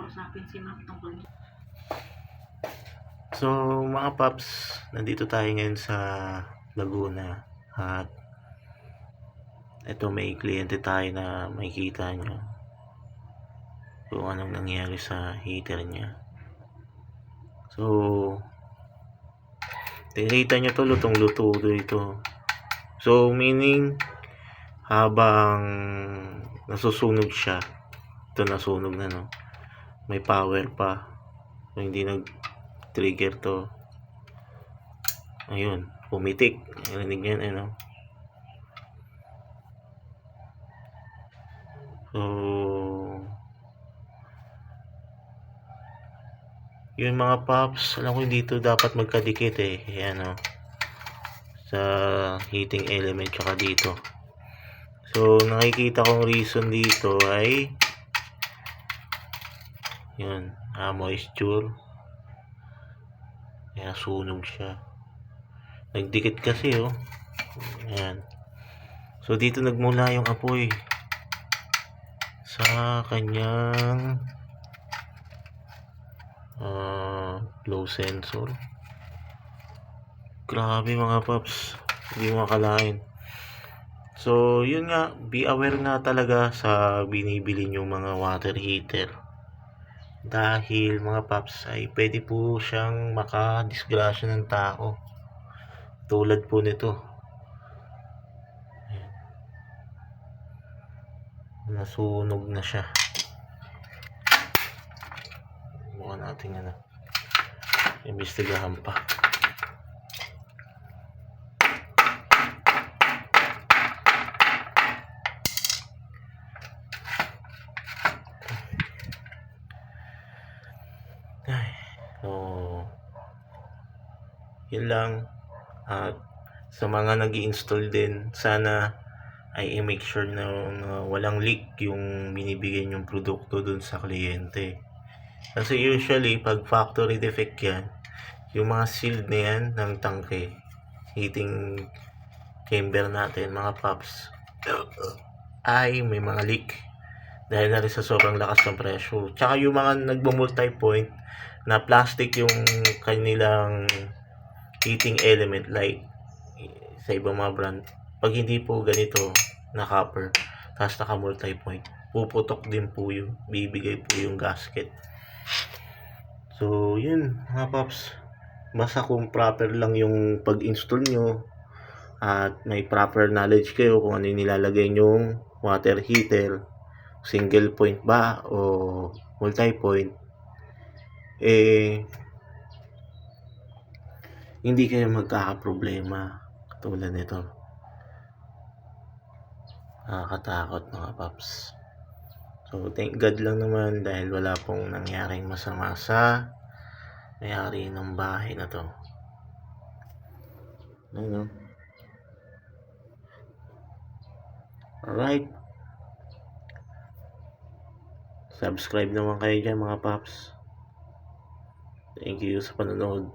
kausapin si ma'am tungkol dyan. So mga paps, nandito tayo ngayon sa Laguna at ito may kliyente tayo na makikita nyo kung anong nangyari sa heater niya. So tinita nyo to, lutong-luto ito. So meaning habang nasusunog siya, ito nasunog na, no, may power pa, so hindi nag-trigger to. Ayun, pumitik, narinig yan, ano. So yun mga paps, alam ko dito dapat magkadikit yan, no, sa heating element tsaka dito. So nakikita kong reason dito ay yun, moisture, kaya sunog siya, nagdikit kasi, ayan. So dito nagmula yung apoy sa kanyang flow sensor. Grabe mga paps, hindi mo akalain. So yun nga, be aware nga talaga sa binibili nyo mga water heater, dahil mga paps ay pwede po siyang makadisgrasya ng tao, tulad po nito. Ayan, nasunog na siya. Bukan natin imbestigahan pa. So yun lang. At sa mga nag-i-install din, sana ay i-make sure na walang leak yung binibigay yung produkto dun sa kliyente. Kasi usually pag factory defect yan, yung mga sealed na yan ng tangke, heating chamber natin mga paps, ay may mga leak dahil na rin sa sobrang lakas ng pressure. Tsaka yung mga nagbo-multi-point na plastic yung kanilang heating element, like sa ibang mga brand, pag hindi po ganito na copper tapos naka multi-point, puputok din po yung, bibigay po yung gasket. So yun mga paps, basta kung proper lang yung pag-install nyo at may proper knowledge kayo kung ano yung nilalagay nyong water heater, single point ba o multi-point, hindi kayo magkakaproblema katulad nito. Nakakatakot mga paps. So thank God lang naman dahil wala pong nangyaring masama sa may-ari ng bahay na to. Ano? Alright, subscribe naman kayo dyan mga paps. Thank you sa panonood.